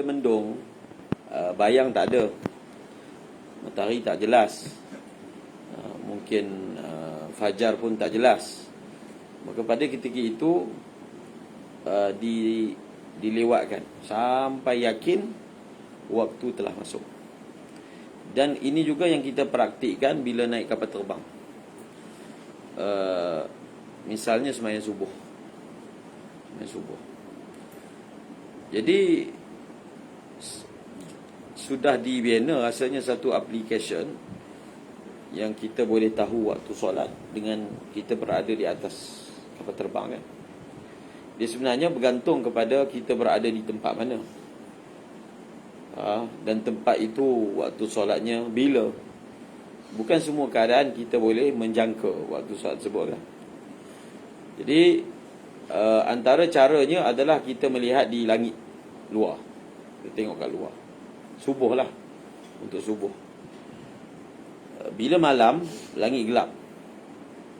Mendung, bayang tak ada, matahari tak jelas, mungkin fajar pun tak jelas. Maka pada ketika itu dilewatkan sampai yakin waktu telah masuk. Dan ini juga yang kita praktikkan bila naik kapal terbang. Misalnya sembahyang subuh. Jadi sudah dibina rasanya satu aplikasi yang kita boleh tahu waktu solat dengan kita berada di atas kapal terbang kan. Dia sebenarnya bergantung kepada kita berada di tempat mana, dan tempat itu waktu solatnya bila. Bukan semua keadaan kita boleh menjangka waktu solat tersebut kan. Jadi antara caranya adalah kita melihat di langit luar. Kita tengok kat luar. Subuh lah, untuk subuh. Bila malam, langit gelap.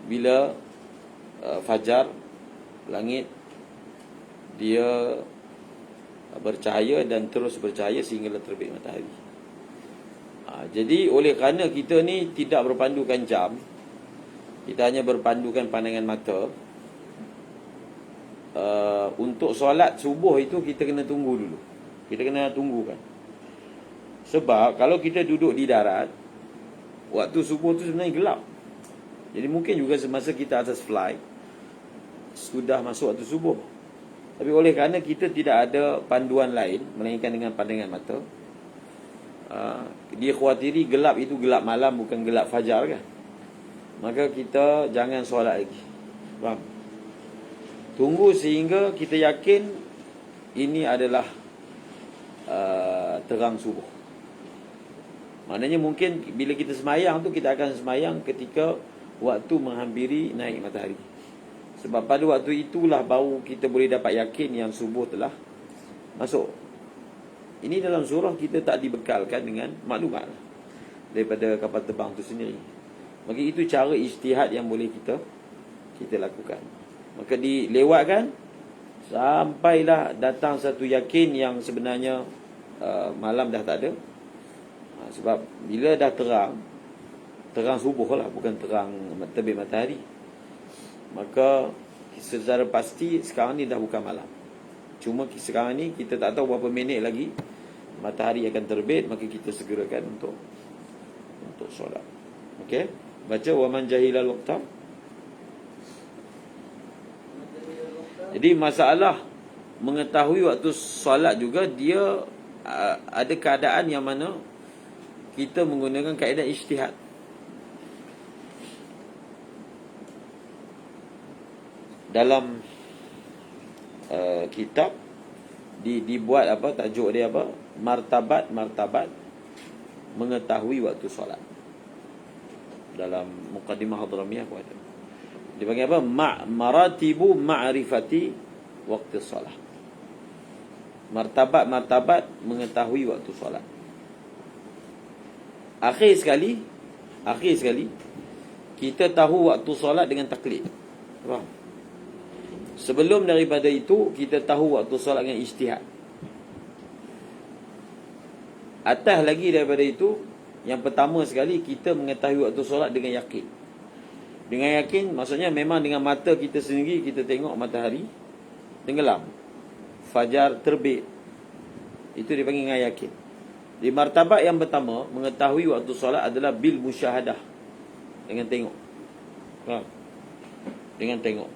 Bila fajar, langit dia bercahaya dan terus bercahaya sehinggalah terbit matahari. Jadi oleh kerana kita ni tidak berpandukan jam, kita hanya berpandukan pandangan mata, untuk solat subuh itu kita kena tunggu dulu. Kita kena tunggu kan. Sebab kalau kita duduk di darat, waktu subuh tu sebenarnya gelap. Jadi mungkin juga semasa kita atas flight sudah masuk waktu subuh. Tapi oleh kerana kita tidak ada panduan lain melainkan dengan pandangan mata, dia khawatiri gelap itu gelap malam, bukan gelap fajar kan. Maka kita jangan solat lagi. Faham? Tunggu sehingga kita yakin ini adalah terang subuh. Maknanya mungkin bila kita semayang tu, kita akan semayang ketika waktu menghampiri naik matahari. Sebab pada waktu itulah baru kita boleh dapat yakin yang subuh telah masuk. Ini dalam surah kita tak dibekalkan dengan maklumat daripada kapal terbang itu sendiri. Maka itu cara ijtihad yang boleh kita lakukan. Maka dilewatkan sampailah datang satu yakin yang sebenarnya malam dah tak ada. Sebab bila dah terang subuh lah, bukan terang terbit matahari, maka secara pasti sekarang ni dah bukan malam. Cuma sekarang ni kita tak tahu berapa minit lagi matahari akan terbit, maka kita segerakan untuk solat. Okey, baca waman jahilal waqta. Jadi masalah mengetahui waktu solat juga, dia ada keadaan yang mana kita menggunakan kaedah ijtihad. Dalam kitab dibuat apa, tajuk dia apa? Martabat mengetahui waktu solat. Dalam Muqaddimah Hadramiyah pun ada. Dia panggil apa? Maratibu ma'rifati waktu solat. Martabat mengetahui waktu solat. Akhir sekali kita tahu waktu solat dengan taklid. Faham? Sebelum daripada itu kita tahu waktu solat dengan ijtihad. Atas lagi daripada itu, yang pertama sekali kita mengetahui waktu solat dengan yakin. Dengan yakin maksudnya memang dengan mata kita sendiri kita tengok matahari tenggelam, fajar terbit. Itu dipanggil dengan yakin. Di martabat yang pertama, mengetahui waktu solat adalah bil musyahadah, dengan tengok. Dengan tengok.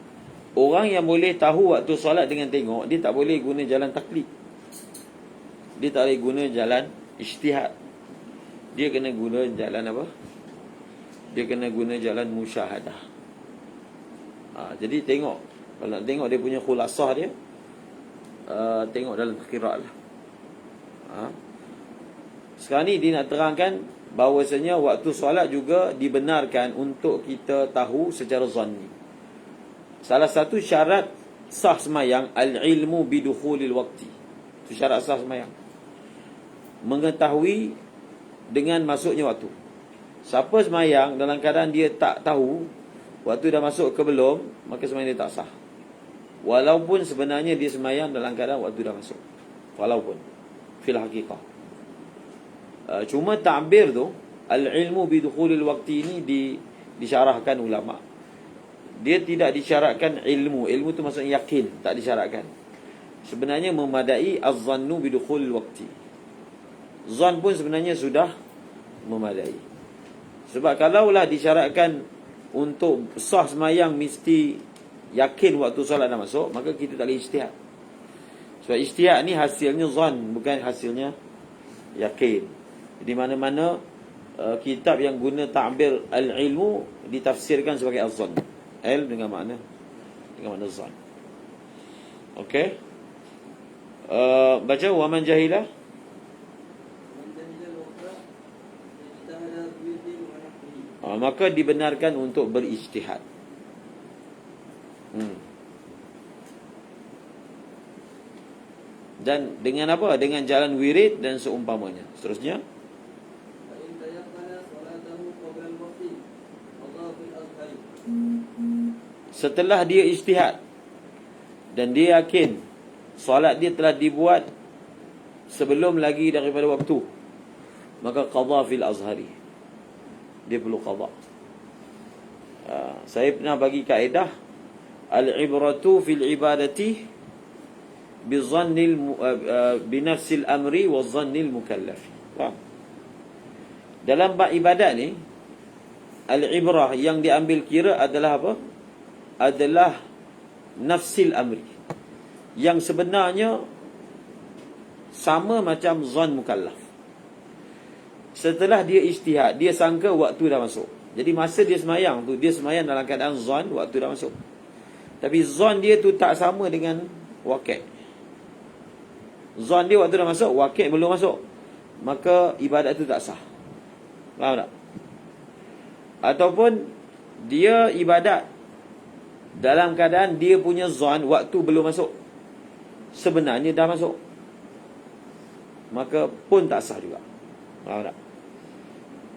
Orang yang boleh tahu waktu solat dengan tengok, dia tak boleh guna jalan taklid. Dia tak boleh guna jalan ijtihad. Dia kena guna jalan apa? Dia kena guna jalan musyahadah. Jadi tengok. Kalau nak tengok dia punya khulasah dia, tengok dalam qiraat lah. Sekarang ni dia nak terangkan bahawasanya waktu solat juga dibenarkan untuk kita tahu secara zanni. Salah satu syarat sah semayang, al-ilmu bidukhulil waqti. Itu syarat sah semayang, mengetahui dengan masuknya waktu. Siapa semayang dalam keadaan dia tak tahu waktu dah masuk ke belum, maka semayang dia tak sah. Walaupun sebenarnya dia semayang dalam keadaan waktu dah masuk. Walaupun fil haqiqah. Cuma ta'bir tu al-ilmu bidukhulil waqti ini disyarahkan ulama. Dia tidak disyaratkan ilmu. Ilmu tu maksudnya yakin, tak disyaratkan. Sebenarnya memadai az-zannu bidukhulil waqti. Zan pun sebenarnya sudah memadai. Sebab kalaulah disyaratkan untuk sah semayang mesti yakin waktu solat dah masuk, maka kita tak boleh ijtihad. Sebab ijtihad ni hasilnya zan, bukan hasilnya yakin. Di mana-mana kitab yang guna ta'bir al-ilmu ditafsirkan sebagai az-zan. Ilm dengan makna zan. Okey. Baca wa man jahilah. Maka dibenarkan untuk berijtihad. Dan dengan apa? Dengan jalan wirid dan seumpamanya. Seterusnya, setelah dia ijtihad dan dia yakin solat dia telah dibuat sebelum lagi daripada waktu, maka qadha fil azhari. Dia perlu qadha. Saya pernah bagi kaedah al-ibratu fil ibadati binafsil amri wa zannil mukallafi. Dalam bab ibadat ni, al-ibrah yang diambil kira adalah apa? Adalah nafsil amri, yang sebenarnya sama macam zan mukallaf. Setelah dia ijtihad, dia sangka waktu dah masuk. Jadi masa dia semayang tu, dia semayang dalam keadaan zan, waktu dah masuk. Tapi zan dia tu tak sama dengan waqi'. Zan dia waktu dah masuk, waqi' belum masuk, maka ibadat tu tak sah. Faham tak? Ataupun dia ibadat dalam keadaan dia punya zan waktu belum masuk, sebenarnya dah masuk, maka pun tak sah juga. Faham tak?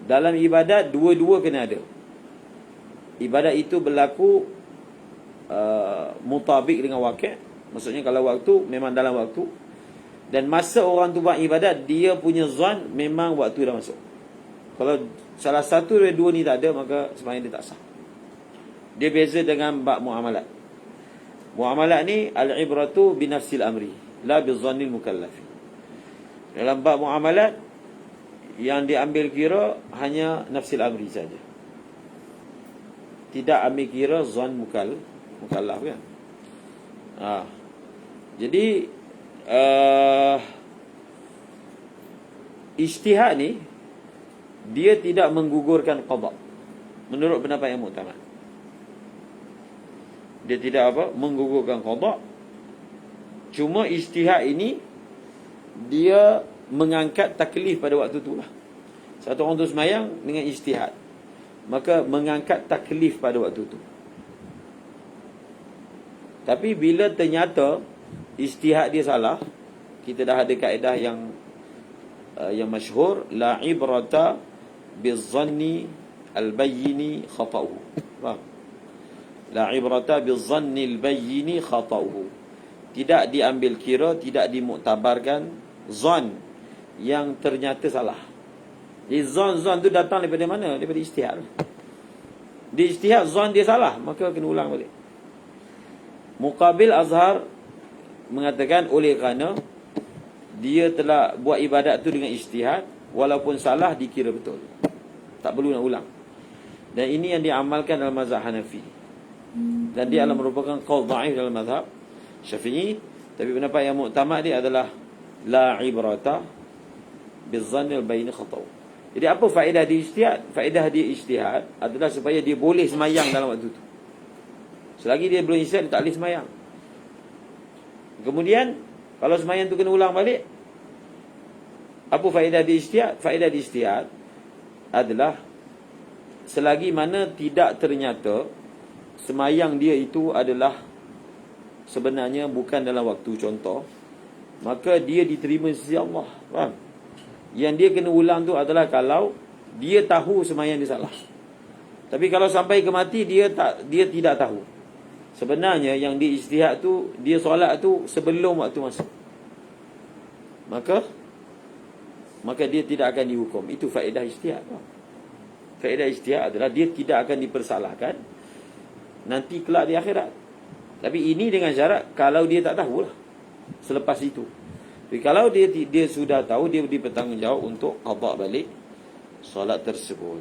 Dalam ibadat dua-dua kena ada. Ibadat itu berlaku mutabik dengan waqi'. Maksudnya kalau waktu memang dalam waktu, dan masa orang tu buat ibadat dia punya zan memang waktu dah masuk. Kalau salah satu dari dua ni tak ada, maka sembahyang dia tak sah. Dia beza dengan bab muamalat. Muamalat ni al-ibratu binafsil amri, la bizannil mukallafi. Dalam bab muamalat, yang diambil kira hanya nafsil amri saja. Tidak ambil kira zan mukallaf kan. Jadi ijtihad ni dia tidak menggugurkan qada menurut pendapat yang muktamad. Dia tidak menggugurkan qada. Cuma ijtihad ini dia mengangkat taklif pada waktu itulah. Satu orang tu semayang dengan ijtihad, maka mengangkat taklif pada waktu itu. Tapi bila ternyata ijtihad dia salah, kita dah ada kaedah yang masyhur, la ibrata bizanni al-bayyini khata'uhu. Faham? La ibrata bizanni al-bayyini khata'uhu. Tidak diambil kira, tidak dimuktabarkan zan yang ternyata salah. Jadi zan tu datang daripada mana? Daripada ijtihad. Di ijtihad zan dia salah, maka kena ulang balik. Muqabil Azhar mengatakan oleh kerana dia telah buat ibadat tu dengan ijtihad, walaupun salah dikira betul, tak perlu nak ulang. Dan ini yang diamalkan dalam mazhab Hanafi, dan dia adalah merupakan qaul dhaif dalam mazhab Syafi'i. Tapi pendapat yang muktamad dia adalah la ibrata bizanni al-bayn khata'u. Jadi apa faedah dia ijtihad? Faedah dia ijtihad adalah supaya dia boleh semayang dalam waktu tu. Selagi dia belum ijtihad, dia tak boleh semayang. Kemudian kalau semayang tu kena ulang balik, apa faedah dia ijtihad? Faedah dia ijtihad adalah selagi mana tidak ternyata semayang dia itu adalah sebenarnya bukan dalam waktu, contoh, maka dia diterima sisi Allah. Faham? Yang dia kena ulang tu adalah kalau dia tahu semayang dia salah. Tapi kalau sampai ke mati dia tidak tahu. Sebenarnya yang dia ijtihad tu, dia solat tu sebelum waktu masuk, maka maka dia tidak akan dihukum. Itu faedah ijtihad. Faedah ijtihad adalah dia tidak akan dipersalahkan nanti kelak di akhirat. Tapi ini dengan syarat kalau dia tak tahulah selepas itu. Tapi kalau dia sudah tahu, dia bertanggungjawab untuk qada balik solat tersebut.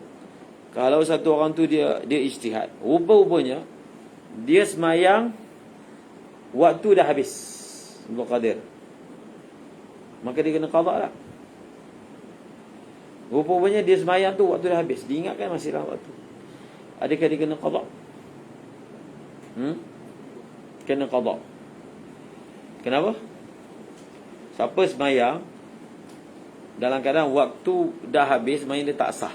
Kalau satu orang tu dia ijtihad, rupa-rupanya dia semayang waktu dah habis Abdul Qadir, maka dia kena qada lah. Rupa-rupanya dia semayang tu waktu dah habis, diingatkan masih dalam waktu. Adakah dia kena qada? Kena qada. Kenapa? Siapa semayang dalam keadaan waktu dah habis, semayang dia tak sah,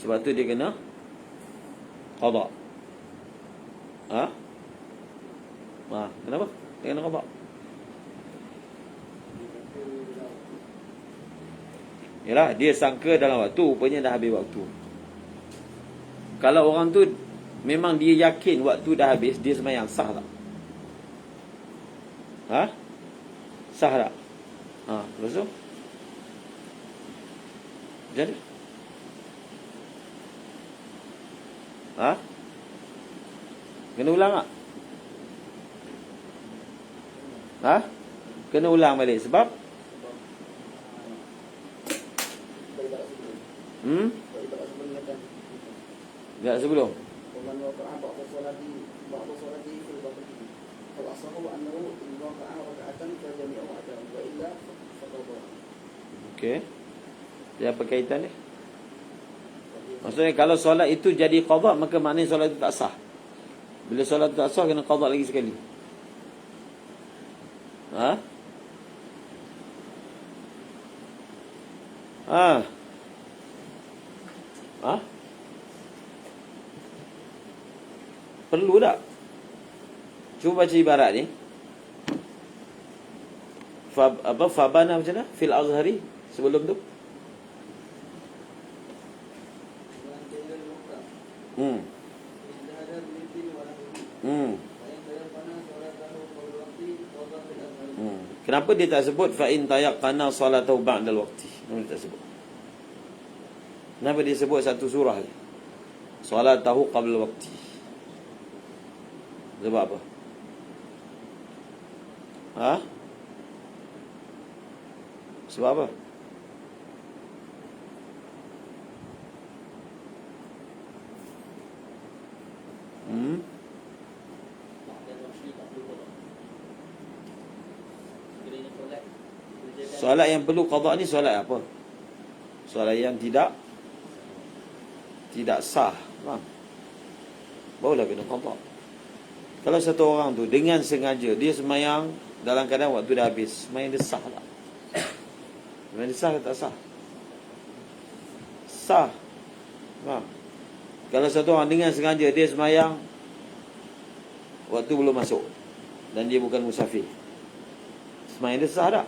sebab tu dia kena qada. Kenapa? Dia kena qada. Yalah, dia sangka dalam waktu, rupanya dah habis waktu. Kalau orang tu memang dia yakin waktu dah habis, dia semayang, sah tak? Sah tak? Lepas tu jadi kena ulang tak? Kena ulang balik sebab tak sebelum. Okey. Dia apa kaitan dia? Maksudnya kalau solat itu jadi qada, maka maknanya solat itu tak sah. Bila solat itu tak sah, kena qada lagi sekali. Perlu tak? Cuba baca ibarat ni. Fabana macam mana? Fil azhari sebelum tu. Kenapa dia tak sebut fa in tayaqqana salatahu ba'dal waqti? Kenapa dia tak sebut? Kenapa dia sebut satu surah ni? Salatahu qabla waqti. Sebab apa? Sebab apa? Solat yang perlu qada ni solat apa? Solat yang tidak sah, faham? Barulah kena qada. Kalau satu orang tu dengan sengaja dia semayang dalam keadaan waktu dah habis, semayang dia sah tak? Semayang dia sah ke tak sah? Sah. Faham? Kalau satu orang dengan sengaja dia semayang waktu belum masuk dan dia bukan musafir, semayang dia sah tak?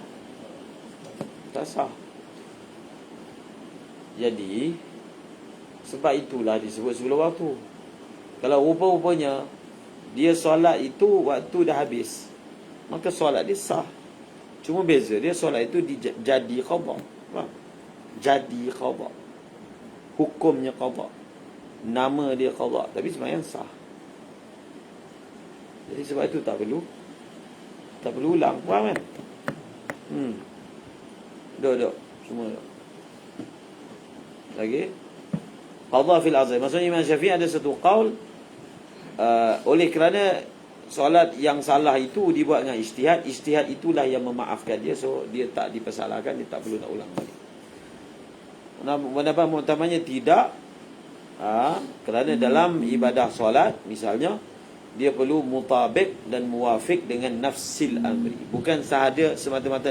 Tak sah. Jadi sebab itulah disebut sebelum waktu. Kalau rupa-rupanya dia solat itu waktu dah habis, maka solat dia sah. Cuma beza dia solat itu jadi qada. Jadi qada. Hukumnya qada. Nama dia qada, tapi semayang sah. Jadi sebab itu tak perlu ulang. Faham kan? Duduk. Semua duduk. Lagi qada fil azhar. Maksudnya Imam Syafi'i ada satu qaul, oleh kerana solat yang salah itu dibuat dengan ijtihad, ijtihad itulah yang memaafkan dia, so dia tak dipersalahkan, dia tak perlu nak ulang balik. Pendapat muktamadnya tidak, kerana dalam ibadah solat misalnya dia perlu mutabik dan muwafiq dengan nafsil amri, bukan sahaja semata-mata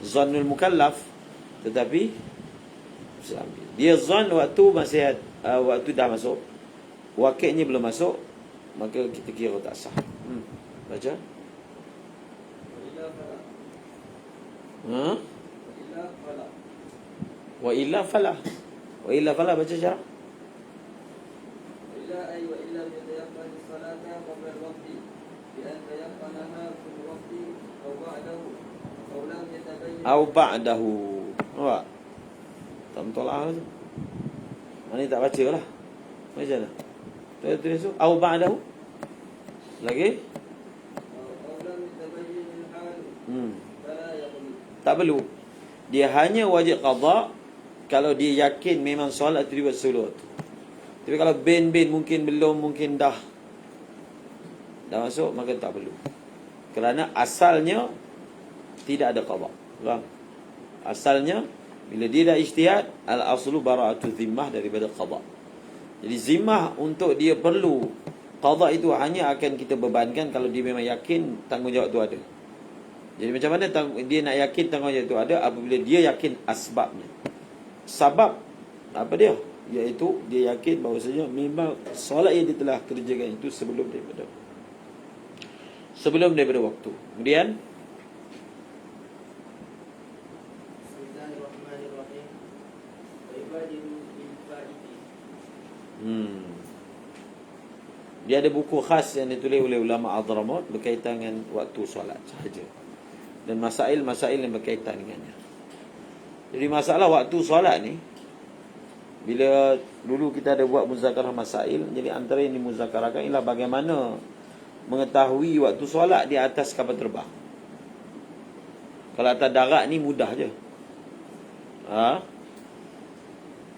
zannul mukallaf, tetapi dia zan waktu masih waktu dah masuk, wakilnya belum masuk, maka kita kira tak sah. Baca. Wa illa fala. Wa illa fala, baca syarah. Wa illa ay wa illa yatayaqqan as-salata qabla al-waqti bi an tayaqqanaha fi al-waqti aw ba'dahu aw lam yatabayyan Aw ba'dahu. Tak mentolak tu. Mana tak baca lah. Macam mana? Tulis tu. Au ba'dahu. Lagi? أو لم يتبين الحال فلا يقضي. Tak perlu. Dia hanya wajib qada kalau dia yakin memang solat tu dibuat sebelum tu. Tapi kalau bin mungkin belum, mungkin dah masuk, maka tak perlu. Kerana asalnya tidak ada qada. Faham? Asalnya bila dia dah ijtihad, al-aslu bara'atu zimmah daripada qada. Jadi zimmah untuk dia perlu qada itu hanya akan kita bebankan kalau dia memang yakin tanggungjawab tu ada. Jadi macam mana dia nak yakin tanggungjawab itu ada? Apabila dia yakin asbabnya. Sabab apa dia? Iaitu dia yakin bahawasanya memang solat yang dia telah kerjakan itu sebelum daripada waktu. Kemudian Bismillahirrahmanirrahim. Ibadiru bil faidi. Dia ada buku khas yang ditulis oleh ulama Hadramut berkaitan dengan waktu solat sahaja. Dan masail-masail yang berkaitan dengannya. Jadi masalah waktu solat ni, bila dulu kita ada buat muzakarah masail, jadi antara yang dimuzakarahkan ialah bagaimana mengetahui waktu solat di atas kapal terbang. Kalau atas darat ni mudah je.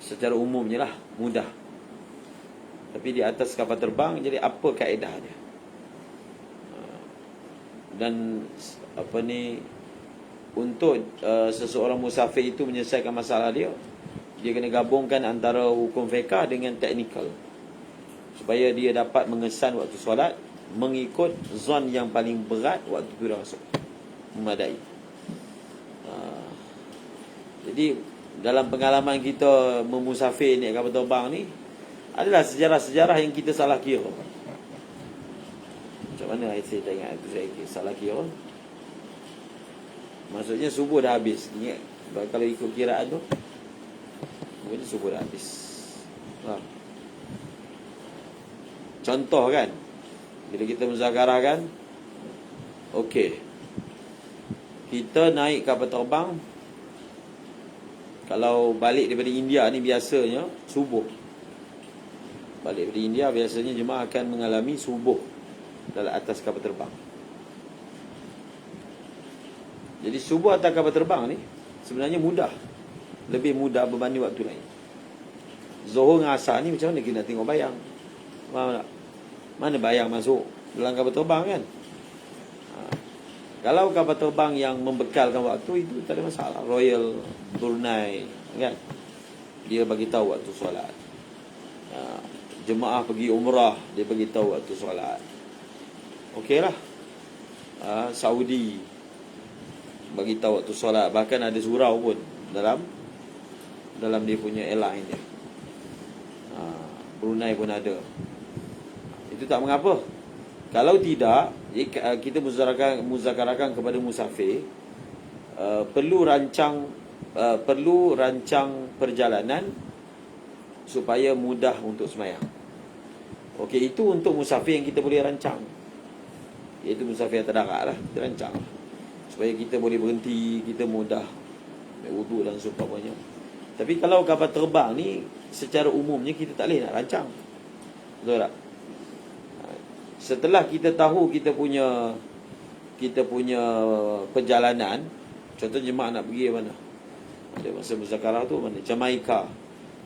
Secara umumnya lah mudah. Tapi di atas kapal terbang, jadi apa kaedahnya? Dan untuk seseorang musafir itu menyelesaikan masalah dia kena gabungkan antara hukum fiqah dengan teknikal, supaya dia dapat mengesan waktu solat mengikut zon yang paling berat waktu itu dah masuk, memadai. Jadi dalam pengalaman kita memusafir naik kapal terbang ni, adalah sejarah-sejarah yang kita salah kira. Macam mana saya tak ingat itu, saya salah kira. Maksudnya subuh dah habis. Ingat, kalau ikut kiraan tu, mungkin subuh dah habis. Contoh kan, bila kita muzakarah kan, okey, kita naik kapal terbang, kalau balik daripada India ni biasanya subuh. Balik daripada India biasanya jemaah akan mengalami subuh dalam atas kapal terbang. Jadi subuh atas kapal terbang ni sebenarnya mudah, lebih mudah berbanding waktu lain. Zuhur dengan asar ni macam mana kita nak tengok bayang? Faham tak? Mana bayang masuk dalam kapal terbang kan? Kalau kapal terbang yang membekalkan waktu, itu tak ada masalah. Royal Brunei kan, dia bagi tahu waktu solat. Jemaah pergi umrah, dia bagi tahu waktu solat. Okeylah. Saudi bagi tahu waktu solat, bahkan ada surau pun dalam dia punya airline dia. Brunei pun ada. Itu tak mengapa. Kalau tidak, kita muzakarahkan kepada musafir, perlu rancang perjalanan supaya mudah untuk sembahyang. Okey, itu untuk musafir yang kita boleh rancang. Iaitu musafir atas darat lah, kita rancang supaya kita boleh berhenti, kita mudah wuduk dan seumpamanya. Tapi kalau kapal terbang ni, secara umumnya kita tak boleh nak rancang. Betul tak? Setelah kita tahu kita punya perjalanan, contoh jemaah nak pergi mana? Ada masa muzakarah tu mana? Jamaica.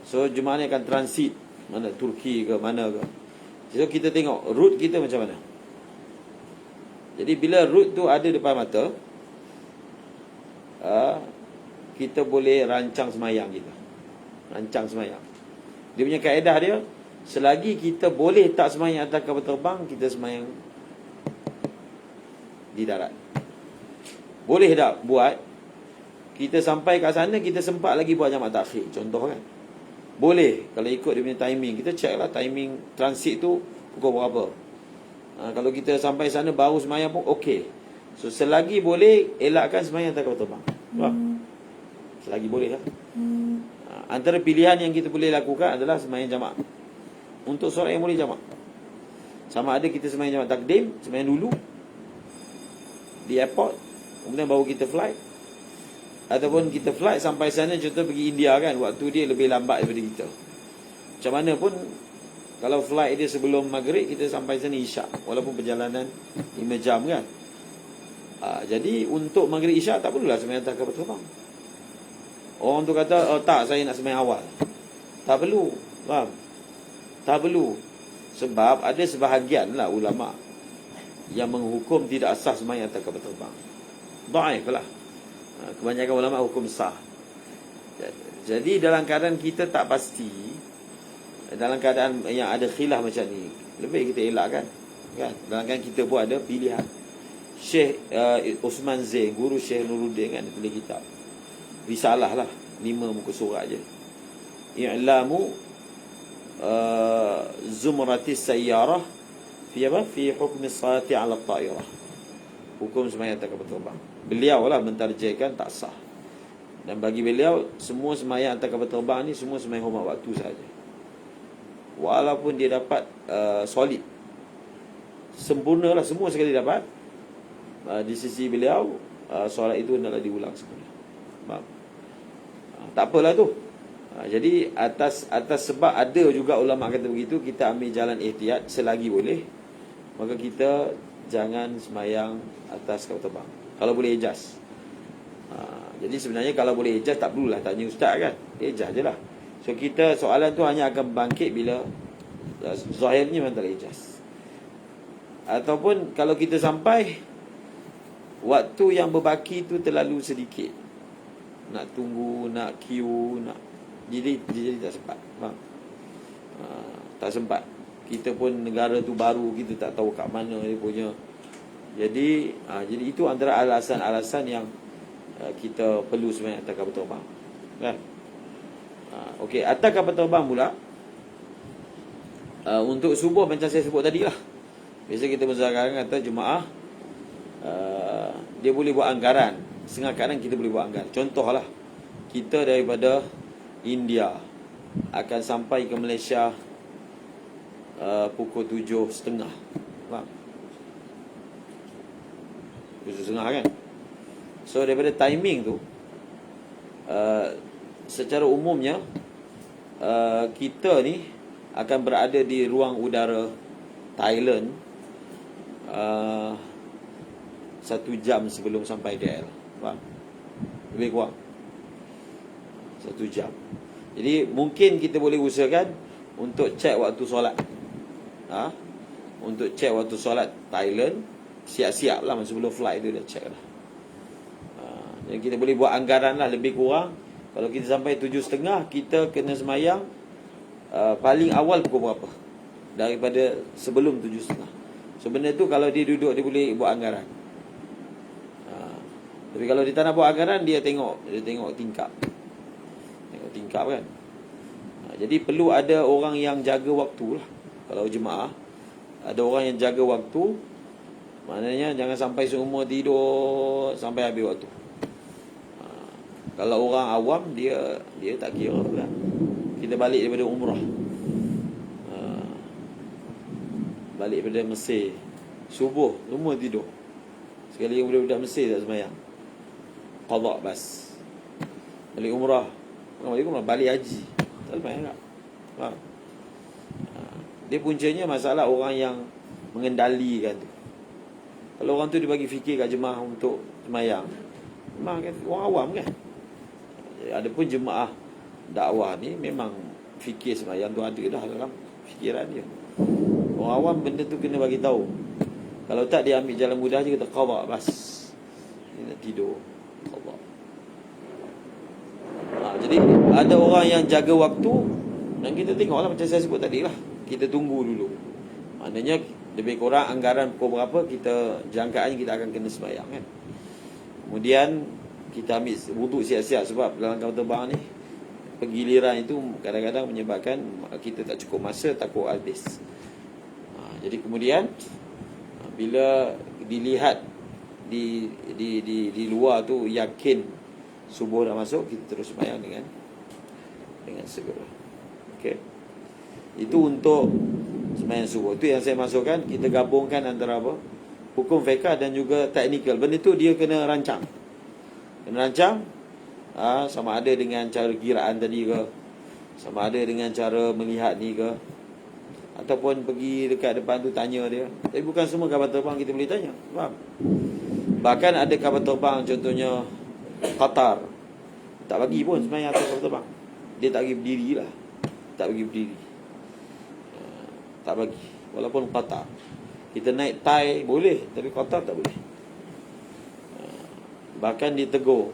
So jemaah ni akan transit mana, Turki ke mana ke. So kita tengok route kita macam mana. Jadi bila route tu ada depan mata, kita boleh rancang semayang kita. Rancang semayang. Dia punya kaedah dia, selagi kita boleh tak semayang atas kapal terbang, kita semayang di darat. Boleh tak buat, kita sampai kat sana, kita sempat lagi buat jamak takhir, contoh kan. Boleh, kalau ikut dia punya timing. Kita check lah timing transit tu pukul berapa. Kalau kita sampai sana baru semayang pun okey. So selagi boleh, elakkan semayang atas kapal terbang. Selagi boleh lah. Antara pilihan yang kita boleh lakukan adalah semayang jamak. Untuk solat yang boleh jamak, sama ada kita semayang jamak takdim, semayang dulu di airport, kemudian baru kita flight, Ataupun kita flight sampai sana, contoh pergi India kan, waktu dia lebih lambat daripada kita. Macam mana pun kalau flight dia sebelum maghrib, kita sampai sana isyak, walaupun perjalanan 5 jam kan. Jadi untuk maghrib isyak tak perlulah sembahyang atas kapal terbang. Orang tu kata, oh tak, saya nak sembahyang awal. Tak perlu, faham? Tak perlu. Sebab ada sebahagian lah ulama' yang menghukum tidak sah sembahyang atas kapal terbang. Dhaif lah. Kebanyakan ulama' hukum sah. Jadi dalam keadaan kita tak pasti, dalam keadaan yang ada khilaf macam ni, lebih kita elakkan kan? Dalam keadaan kita pun ada pilihan. Syekh Osman Zain, guru Syekh Nuruddin kan, tulis kitab risalah lah, 5 muka surat je, I'lamu Zumratis Sayyarah fi apa? Fi hukmi salati ala ta'irah, hukum sembahyang atas kapal terbang. Beliau lah mentarjihkan tak sah. Dan bagi beliau, semua sembahyang atas kapal terbang ni semua sembahyang hormat waktu saja. Walaupun dia dapat solid, sempurna lah, semua sekali dapat, di sisi beliau solat itu hendaklah diulang semula. Faham? Tak apalah tu. Jadi atas sebab ada juga ulama kata begitu, kita ambil jalan ihtiyat selagi boleh. Maka kita jangan sembahyang atas kapal terbang kalau boleh ijaz. Jadi sebenarnya kalau boleh ijaz tak perlulah tanya ustaz kan, ijaz je lah. So kita soalan tu hanya akan bangkit bila zahirnya memang tak ijaz. Ataupun kalau kita sampai, waktu yang berbaki tu terlalu sedikit, nak tunggu, nak queue, nak jadi tak sempat. Faham? Tak sempat. Kita pun negara tu baru, kita tak tahu kat mana dia punya. Jadi itu antara alasan-alasan yang kita perlu sembahyang atas kapal terbang. Kan? Okey, atas kapal terbang pula, untuk subuh macam saya sebut tadi lah. Biasa kita berzakarkan kata jemaah, dia boleh buat anggaran. Setengah kadang kita boleh buat anggaran. Contohlah, kita daripada India akan sampai ke Malaysia pukul 7.30. Faham? 7.30 kan? So daripada timing tu, secara umumnya kita ni akan berada di ruang udara Thailand 1 jam sebelum sampai KL. Faham? Lebih kurang 1 jam. Jadi mungkin kita boleh usahakan untuk cek waktu solat. Untuk cek waktu solat Thailand, siap-siap lah sebelum flight tu dah cek lah. Jadi kita boleh buat anggaran lah lebih kurang. Kalau kita sampai 7.30, kita kena semayang paling awal pukul berapa daripada sebelum 7.30. So benda tu kalau dia duduk, dia boleh buat anggaran. Tapi kalau dia tak nak buat anggaran, dia tengok tingkap. Tengok tingkap kan. Jadi perlu ada orang yang jaga waktu lah. Kalau jemaah, ada orang yang jaga waktu. Maknanya jangan sampai semua tidur sampai habis waktu. Kalau orang awam, dia tak kira kan. Kita balik daripada umrah, balik daripada Mesir, subuh semua tidur. Sekali budak-budak Mesir tak sembahyang, qada bas. Balik umrah, balik haji, tak sembahyang tak. Faham? Dia puncanya masalah orang yang mengendalikan tu. Kalau orang tu dia bagi fikir kat jemaah untuk sembahyang, memang kan orang awam kan. Adapun jemaah dakwah ni memang fikir sembahyang tu ada dah dalam fikiran dia. Orang awam benda tu kena bagi tahu. Kalau tak, dia ambil jalan mudah je, kata qada bas. Dia nak tidur, qada. Jadi ada orang yang jaga waktu, dan kita tengoklah macam saya sebut tadi lah. Kita tunggu dulu. Maknanya lebih kurang anggaran pukul berapa, kita jangkaan kita akan kena sembahyang kan. Kemudian kita ambil wuduk siap-siap, sebab dalam kapal terbang ni penggiliran itu kadang-kadang menyebabkan kita tak cukup masa, takut habis. Jadi kemudian bila dilihat di luar tu yakin subuh dah masuk, kita terus sembahyang dengan segera. Okey. Itu untuk sembahyang subuh. Itu yang saya masukkan, kita gabungkan antara apa? Hukum fiqh dan juga teknikal. Benda tu dia kena rancang. Kena rancang sama ada dengan cara kiraan tadi ke, sama ada dengan cara melihat ni ke, ataupun pergi dekat depan tu tanya dia. Tapi bukan semua kapal terbang kita boleh tanya, faham? Bahkan ada kapal terbang contohnya Qatar, tak bagi pun sebenarnya atas kapal terbang. Dia tak bagi berdiri lah, tak bagi berdiri, tak bagi. Walaupun Qatar, kita naik Thai boleh, tapi Qatar tak boleh. Bahkan dia tegur,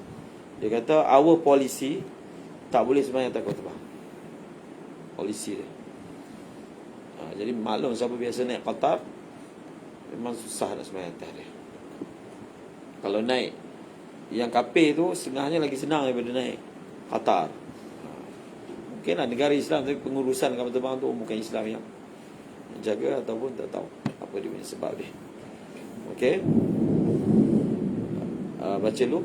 dia kata our policy tak boleh sebenarnya atas kapal terbang, polisi dia. Jadi maklum siapa biasa naik Qatar, memang susah nak semayang atas dia. Kalau naik yang kapir tu, setengahnya lagi senang daripada naik Qatar. Mungkinlah negara Islam, tapi pengurusan kapal terbang tu bukan Islam yang jaga, ataupun tak tahu apa dia punya sebab dia. Okey, baca dulu.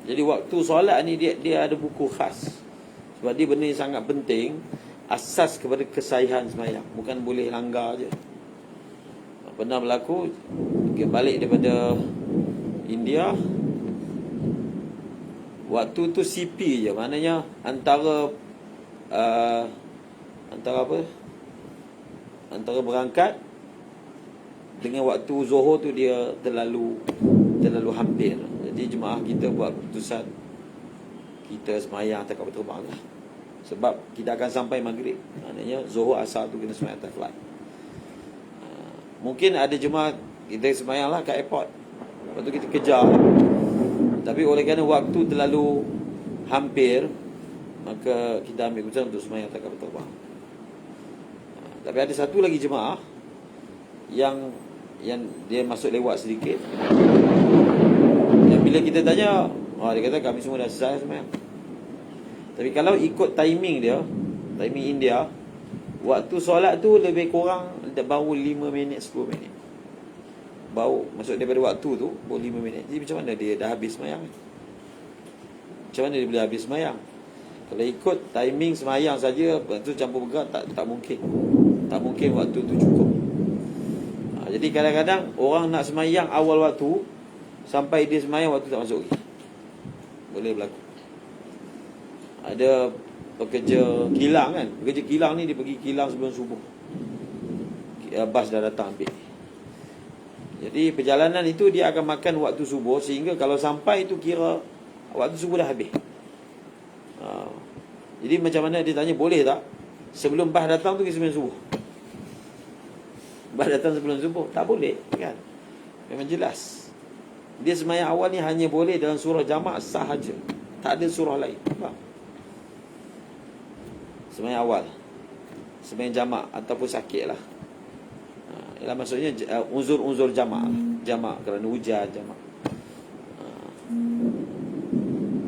Jadi waktu solat ni dia ada buku khas. Sebab dia benda yang sangat penting, asas kepada kesahihan sembahyang, bukan boleh langgar je. Pernah berlaku balik daripada India, waktu tu CP je, maknanya antara antara berangkat dengan waktu Zuhur tu dia terlalu hampir. Jadi jemaah kita buat keputusan kita semayang atas kapal terbang lah. Sebab kita akan sampai maghrib, maknanya Zuhur Asar tu kena semayang atas flight. Mungkin ada jemaah kita semayang lah kat airport, lepas tu kita kejar. Tapi oleh kerana waktu terlalu hampir, maka kita ambil keputusan untuk semayang atas kapal terbang. Tapi ada satu lagi jemaah yang dia masuk lewat sedikit. Yang bila kita tanya, dia kata kami semua dah selesai semayang. Tapi kalau ikut timing dia, timing India, waktu solat tu lebih kurang baru 5 minit 10 minit. Baru masuk daripada waktu tu baru 5 minit. Jadi macam mana dia dah habis semayang? Macam mana dia boleh habis semayang? Kalau ikut timing semayang saja, tu campur bergerak, tak mungkin. Tak mungkin waktu tu cukup. Jadi kadang-kadang orang nak semayang awal waktu, sampai dia semayang waktu tak masuk lagi. Boleh berlaku. Ada pekerja kilang kan, pekerja kilang ni dia pergi kilang sebelum subuh, bas dah datang ambil. Jadi perjalanan itu dia akan makan waktu subuh, sehingga kalau sampai tu kira waktu subuh dah habis. Jadi macam mana dia tanya, boleh tak sebelum bas datang tu kita sembahyang subuh? Bas datang sebelum subuh, tak boleh kan? Memang jelas. Dia sembahyang awal ni hanya boleh dalam surah jamak sahaja, tak ada surah lain. Faham? Sembahyang awal, sembahyang jamak ataupun sakit lah. Ialah maksudnya uzur-uzur jamak lah. Jamak kerana hujan, jamak.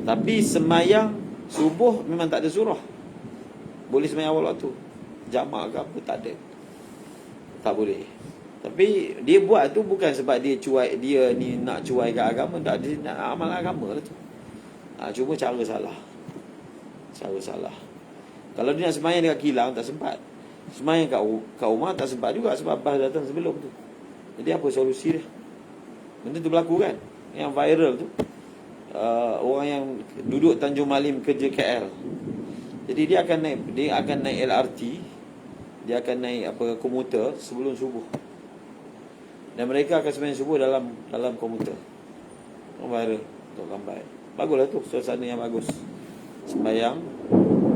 Tapi sembahyang subuh memang tak ada surah. Boleh sembahyang awal waktu, jamak ke apa tak ada, tak boleh. Tapi dia buat tu bukan sebab dia cuai, dia ni nak cuai ke agama, tak, dia nak amal agama lah tu. Cuma cara salah. Cara salah. Kalau dia nak sembahyang dekat kilang, tak sempat. Sembahyang kat rumah tak sempat juga, sebab bas datang sebelum tu. Jadi apa solusi dia? Benda tu berlaku kan, yang viral tu. Orang yang duduk Tanjung Malim kerja KL. Jadi dia akan naik LRT, dia akan naik komuter sebelum subuh. Dan mereka akan sembahyang subuh dalam komuter. Viral untuk gambar. Baguslah tu, suasana yang bagus. Sembahyang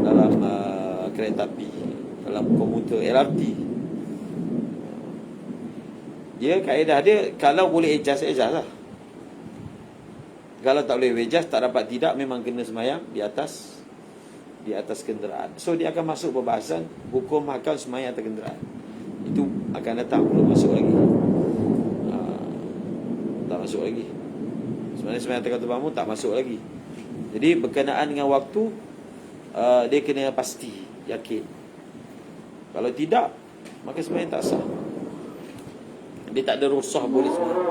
dalam kereta api, dalam komuter LRT. Dia kaedah dia, kalau boleh adjust lah. Kalau tak boleh adjust, tak dapat tidak, memang kena sembahyang di atas kenderaan. So dia akan masuk perbahasan hukum hakam sembahyang atas kenderaan. Itu akan datang, belum masuk lagi. Tak masuk lagi. Sebenarnya sembahyang atas kenderaan pun tak masuk lagi. Jadi berkenaan dengan waktu, dia kena pasti, yakin. Kalau tidak, maka sembahyang tak sah. Dia tak ada rukhsah boleh sembahyang.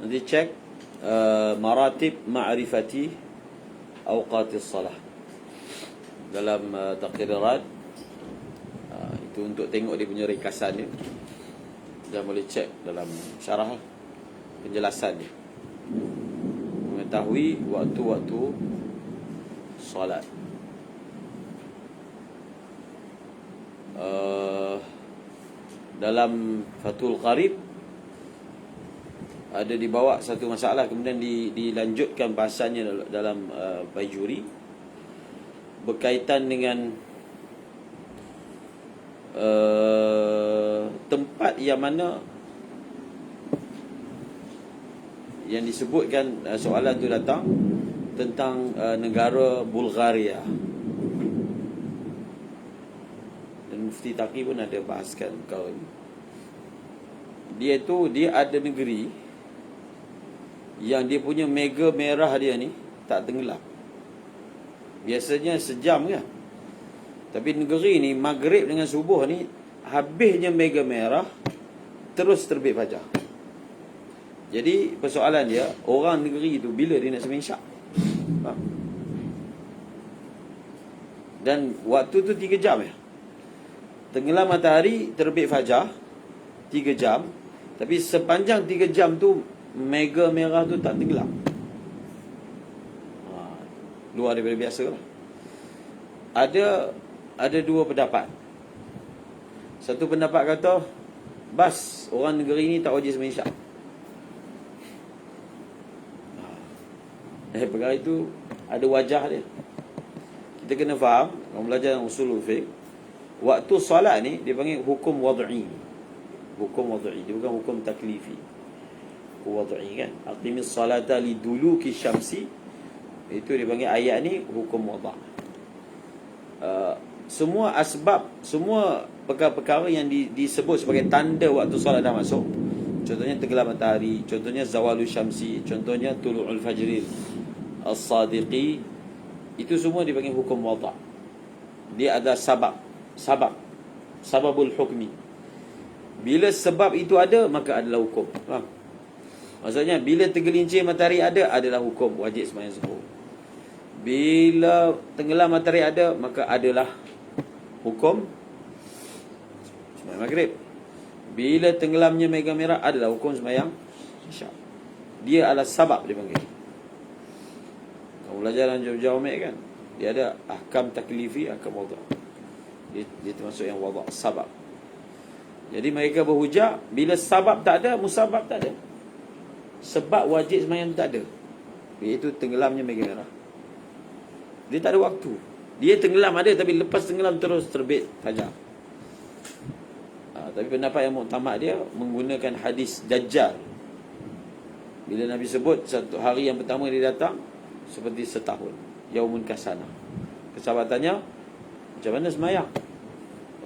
Nanti cek maratib ma'rifati awqatis salah dalam taqrirat. Itu untuk tengok dia punya ringkasan dia. Dan boleh cek dalam syarah penjelasan dia, mengetahui waktu-waktu solat. Dalam Fathul Qarib ada dibawa satu masalah, kemudian dilanjutkan bahasanya dalam Bajuri berkaitan dengan tempat yang mana yang disebutkan soalan tu datang tentang negara Bulgaria. Dan Mufti Taqi pun ada bahaskan kau ni. Dia ada negeri yang dia punya mega merah dia ni tak tenggelam. Biasanya sejam kan. Tapi negeri ni Maghrib dengan subuh ni habisnya mega merah, terus terbit fajar. Jadi persoalan dia, orang negeri tu bila dia nak sembahyang Isyak? Dan waktu tu 3 jam ya. Tenggelam matahari, terbit fajar 3 jam. Tapi sepanjang 3 jam tu mega merah tu tak tenggelam. Luar daripada biasa lah. Ada 2 pendapat. Satu pendapat kata, bas, orang negeri ni tak wajib sembahyang Isyak. Perkara itu ada wajah dia. Kita kena faham, orang belajar usul fiqh, waktu solat ni dia panggil hukum wad'i. Hukum wad'i, dia bukan hukum taklifi. Hukum wad'i kan. Aqimis salata liduluki syamsi, itu dia panggil ayat ni hukum wad'a. Semua asbab, semua perkara-perkara yang disebut sebagai tanda waktu solat dah masuk, contohnya tenggelam matahari, contohnya zawalul syamsi, contohnya tulu'ul fajril as-sadiqi, itu semua dipanggil hukum wada'. Dia ada sababul hukmi. Bila sebab itu ada, maka adalah hukum. Faham? Maksudnya bila tergelincir matahari ada, adalah hukum wajib sembahyang zuhur. Bila tenggelam matahari ada, maka adalah hukum sembahyang maghrib. Bila tenggelamnya mega merah, adalah hukum sembahyang isyak. Dia adalah sabab dia panggil. Kamu belajar dalam jawab-jawab kan, dia ada ahkam taklifi, ahkam wada'. Dia termasuk yang wada', sabab. Jadi mereka berhujah, bila sabab tak ada, musabab tak ada. Sebab wajib sembahyang tak ada, iaitu tenggelamnya mega merah. Dia tak ada waktu. Dia tenggelam ada, tapi lepas tenggelam terus terbit fajar. Tapi pendapat yang muktamad dia menggunakan hadis Dajjal. Bila Nabi sebut satu hari yang pertama dia datang seperti setahun, yaumun kasana. Kesahabatannya, macam mana sembahyang?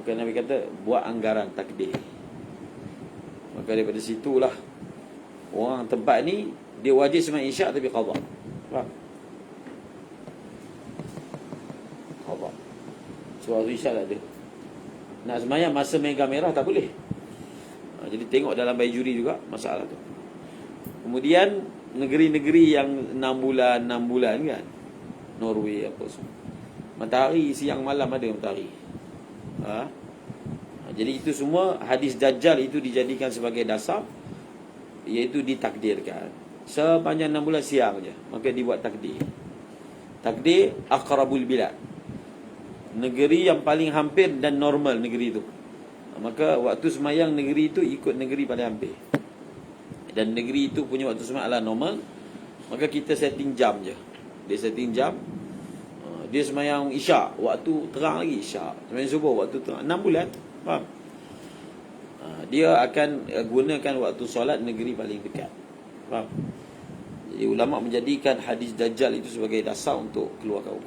Maka Nabi kata, buat anggaran takdir. Maka daripada situlah orang tempat ni dia wajib sembahyang isyak tapi qada. Faham? Qada. Sebab isyak tak ada. Nak sembahyang masa mega merah tak boleh. Jadi tengok dalam Bajuri juga masalah tu. Kemudian negeri-negeri yang 6 bulan kan, Norway apa semua, matahari siang malam ada matahari. Jadi itu semua hadis Dajjal itu dijadikan sebagai dasar, iaitu ditakdirkan sepanjang 6 bulan siang je, maka dibuat takdir. Takdir aqrabul bilad, negeri yang paling hampir dan normal negeri itu. Maka waktu semayang negeri itu ikut negeri paling hampir. Dan negeri itu punya waktu semayang adalah normal. Maka kita setting jam je. Dia setting jam. Dia semayang isyak, waktu terang lagi isyak. Semayang subuh, waktu terang. 6 bulan. Faham? Dia akan gunakan waktu solat negeri paling dekat. Faham? Jadi ulama' menjadikan hadis Dajjal itu sebagai dasar untuk keluarkan hukum.